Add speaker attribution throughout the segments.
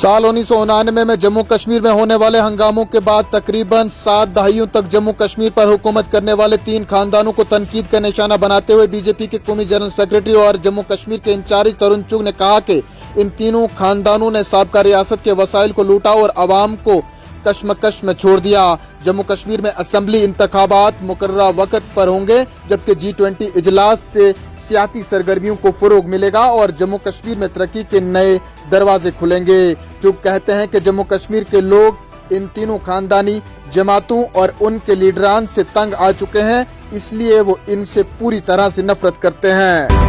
Speaker 1: साल 1999 में जम्मू कश्मीर में होने वाले हंगामों के बाद तकरीबन 7 दहाइयों तक जम्मू कश्मीर पर हुकूमत करने वाले 3 खानदानों को तनकीद का निशाना बनाते हुए बीजेपी के कौमी जनरल सेक्रेटरी और जम्मू कश्मीर के इंचार्ज तरुण चुग ने कहा कि इन तीनों खानदानों ने साबका रियासत के वसाइल को लूटा और अवाम को कश्मकश में छोड़ दिया। जम्मू कश्मीर में असेंबली इंतखाबात मुकर्ररा वक्त पर होंगे, जबकि G20 इजलास से सियासी सरगर्मियों को फरोग मिलेगा और जम्मू कश्मीर में तरक्की के नए दरवाजे खुलेंगे। जो कहते हैं कि जम्मू कश्मीर के लोग इन तीनों खानदानी जमातों और उनके लीडरान से तंग आ चुके हैं, इसलिए वो इनसे पूरी तरह से नफरत करते हैं।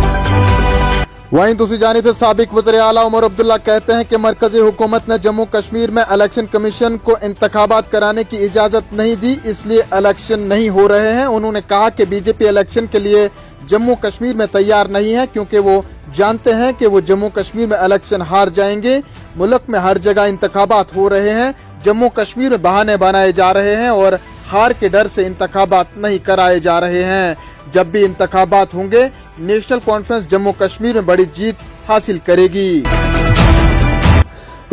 Speaker 1: वहीं दूसरी जानिब साबिक वज़ीर आला उमर अब्दुल्ला कहते हैं कि मरकजी हुकूमत ने जम्मू कश्मीर में इलेक्शन कमीशन को इंतखाबात कराने की इजाजत नहीं दी, इसलिए इलेक्शन नहीं हो रहे हैं। उन्होंने कहा कि बीजेपी इलेक्शन के लिए जम्मू कश्मीर में तैयार नहीं है, क्योंकि वो जानते हैं कि वो जम्मू कश्मीर में इलेक्शन हार जाएंगे। मुल्क में हर जगह इंतखाबात हो रहे हैं, जम्मू कश्मीर में बहाने बनाए जा रहे हैं और हार के डर से इंतखाबात नहीं कराए जा रहे हैं। जब भी इंतखाबात होंगे, नेशनल कॉन्फ्रेंस जम्मू कश्मीर में बड़ी जीत हासिल करेगी।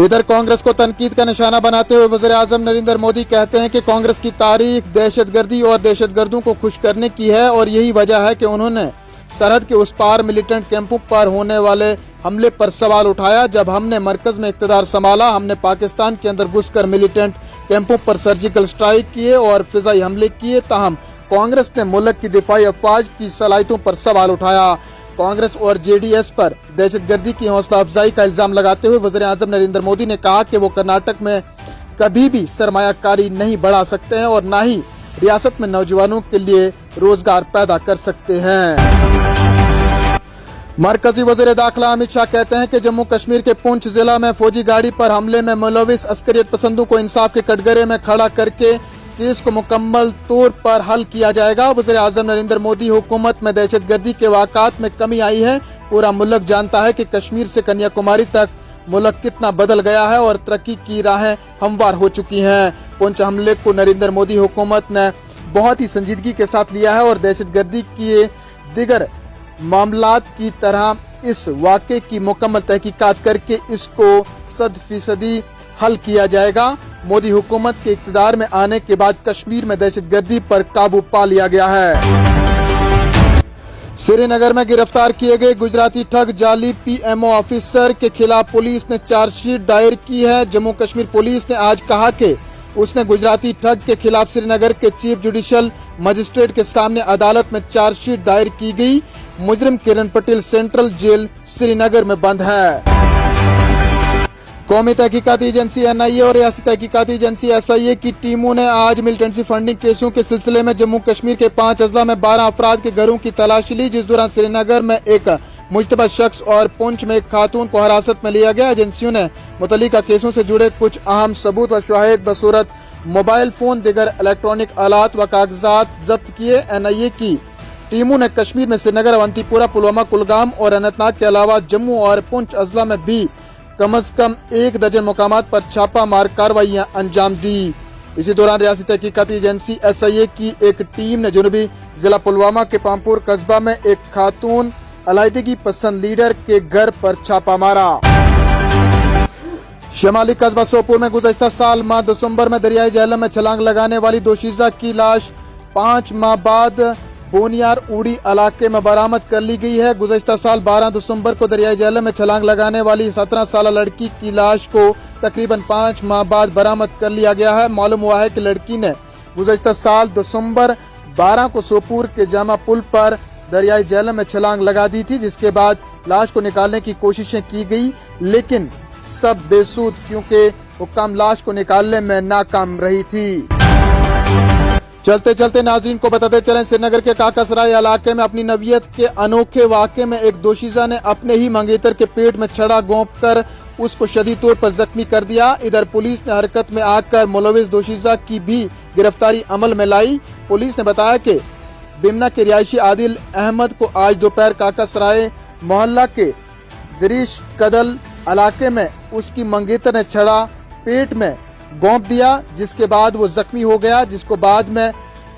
Speaker 1: इधर कांग्रेस को तनकीद का निशाना बनाते हुए वज़ीर आज़म नरेंद्र मोदी कहते हैं कि कांग्रेस की तारीख दहशतगर्दी और दहशतगर्दों को खुश करने की है और यही वजह है कि उन्होंने सरहद के उस पार मिलिटेंट कैंपों पर होने वाले हमले पर सवाल उठाया। जब हमने मरकज में इक़्तिदार संभाला, हमने पाकिस्तान के अंदर घुसकर मिलिटेंट कैंपों पर सर्जिकल स्ट्राइक किए और फिजाई हमले किए। ताहम कांग्रेस ने मुल्क की दिफाई अफवाज की सलाहियतों पर सवाल उठाया। कांग्रेस और जेडीएस पर दहशतगर्दी की हौसला अफजाई का इल्जाम लगाते हुए वज़ीर आज़म नरेंद्र मोदी ने कहा कि वो कर्नाटक में कभी भी सरमायाकारी नहीं बढ़ा सकते हैं और न ही रियासत में नौजवानों के लिए रोजगार पैदा कर सकते हैं। मरकजी वज़ीर दाखिला अमित शाह कहते हैं कि जम्मू कश्मीर के पुंछ जिला में फौजी गाड़ी पर हमले में मुलविस अस्करियत पसंदों को इंसाफ के कटघरे में खड़ा करके केस को मुकम्मल तौर पर हल किया जाएगा। वज़ीर आज़म नरेंद्र मोदी हुकूमत में दहशतगर्दी के वाक़ात में कमी आई है। पूरा मुल्क जानता है कि कश्मीर से कन्याकुमारी तक मुल्क कितना बदल गया है और तरक्की की राहें हमवार हो चुकी हैं। पुंछ हमले को नरेंद्र मोदी हुकूमत ने बहुत ही संजीदगी के साथ लिया है और दहशतगर्दी के दिगर मामलात की तरह इस वाक़े की मुकम्मल तहकीकात करके इसको 100% हल किया जाएगा। मोदी हुकूमत के इक़्तिदार में आने के बाद कश्मीर में दहशतगर्दी पर काबू पा लिया गया है। श्रीनगर में गिरफ्तार किए गए गुजराती ठग जाली PMO ऑफिसर के खिलाफ पुलिस ने चार्जशीट दायर की है। जम्मू कश्मीर पुलिस ने आज कहा कि उसने गुजराती ठग के खिलाफ श्रीनगर के चीफ जुडिशल मजिस्ट्रेट के सामने अदालत में चार्जशीट दायर की गई। मुजरिम किरण पटेल सेंट्रल जेल श्रीनगर में बंद है। कौमी तहकीकाती एजेंसी NIA और रियासती तहकीकाती एजेंसी SIA की टीमों ने आज मिलिटेंसी फंडिंग केसों के सिलसिले में जम्मू कश्मीर के 5 अजला में 12 अफराद के घरों की तलाशी ली, जिस दौरान श्रीनगर में एक मुश्तबा शख्स और पुंछ में एक खातून को हिरासत में लिया गया। एजेंसियों ने मुतल्लिका केसों से जुड़े कुछ अहम सबूत व शवाहिद बसूरत मोबाइल फोन, दिगर इलेक्ट्रॉनिक आलात व कागजात जब्त किए। NIA की टीमों ने कश्मीर में श्रीनगर, अवंतीपुरा, पुलवामा, कुलगाम और अनंतनाग के अलावा जम्मू और पुंछ अजला में भी कम से कम 1 दर्जन मुकामात पर छापा मार कार्रवाइयां अंजाम दी। इसी दौरान रियासती तहकीकाती एजेंसी SIA की एक टीम ने जनूबी जिला पुलवामा के पामपुर कस्बा में एक खातून अलाइदगी पसंद लीडर के घर पर छापा मारा। शमाली कस्बा सोपुर में गुज़श्ता साल माह दिसंबर में दरियाई झेलम में छलांग लगाने वाली दोशीज़ा की लाश 5 माह बाद बोनियार उड़ी इलाके में बरामद कर ली गई है। गुज़श्ता साल 12 दिसंबर को दरियाई झेलम में छलांग लगाने वाली 17 साल लड़की की लाश को तकरीबन 5 माह बाद बरामद कर लिया गया है। मालूम हुआ है कि लड़की ने गुज़श्ता साल दिसंबर 12 को सोपुर के जामा पुल पर दरियाई झेलम में छलांग लगा दी थी, जिसके बाद लाश को निकालने की कोशिशें की गई, लेकिन सब बेसूद, क्योंकि हुक्काम लाश को निकालने में नाकाम रही थी। चलते चलते नाजरीन को बताते चलें, श्रीनगर के काकासराय इलाके में अपनी नवियत के अनोखे वाक़े में एक दोशीज़ा ने अपने ही मंगेतर के पेट में छड़ा गोंपकर उसको शदीद तौर पर जख्मी कर दिया। इधर पुलिस ने हरकत में आकर मुलविस दोशीज़ा की भी गिरफ्तारी अमल में लाई। पुलिस ने बताया कि बिमना के रिहायशी आदिल अहमद को आज दोपहर काकासराय मोहल्ला के दरिश कदल इलाके में उसकी मंगेतर ने छड़ा पेट में गोंप दिया, जिसके बाद वो जख्मी हो गया, जिसको बाद में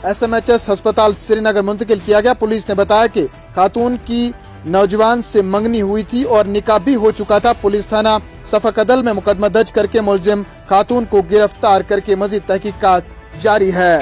Speaker 1: SMHS अस्पताल श्रीनगर मुंतकिल किया गया। पुलिस ने बताया कि खातून की नौजवान से मंगनी हुई थी और निकाह भी हो चुका था। पुलिस थाना सफाकदल में मुकदमा दर्ज करके मुलजिम खातून को गिरफ्तार करके मजीद तहकीकात जारी है।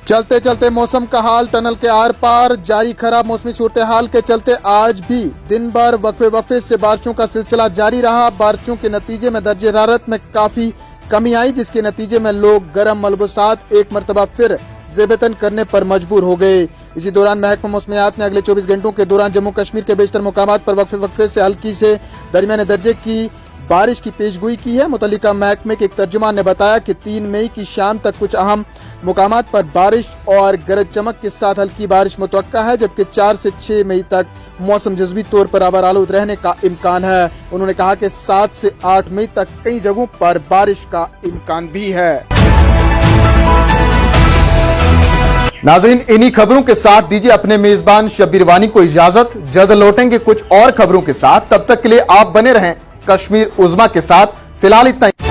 Speaker 1: चलते चलते मौसम का हाल, टनल के आर पार जारी खराब मौसमी सूरत हाल के चलते आज भी दिन भर वक्फे से बारिशों का सिलसिला जारी रहा। बारिशों के नतीजे में दर्जे हरारत में काफी कमी आई, जिसके नतीजे में लोग गर्म मलबूसात एक मरतबा फिर ज़ेबतन करने पर मजबूर हो गए। इसी दौरान महकमा मौसमियात ने अगले 24 घंटों के दौरान जम्मू कश्मीर के बेशतर मुकामात पर वक्फे से हल्की से दरमियाने दर्जे की बारिश की पेशगोई की है। मुतल्लिका महकमे के एक तर्जुमान ने बताया कि 3 मई की शाम तक कुछ अहम मुकामात पर बारिश और गरज चमक के साथ हल्की बारिश मुतवक्का है, जबकि 4 से 6 मई तक मौसम जज़वी तौर पर आबरालूद रहने का इम्कान है। उन्होंने कहा कि 7 से 8 मई तक कई जगहों पर बारिश का इम्कान भी है। नाज़रीन, इन्हीं खबरों के साथ दीजिए अपने मेजबान शब्बीर वानी को इजाजत। जल्द लौटेंगे कुछ और खबरों के साथ, तब तक के लिए आप बने रहें कश्मीर उज़्मा के साथ। फिलहाल इतना ही।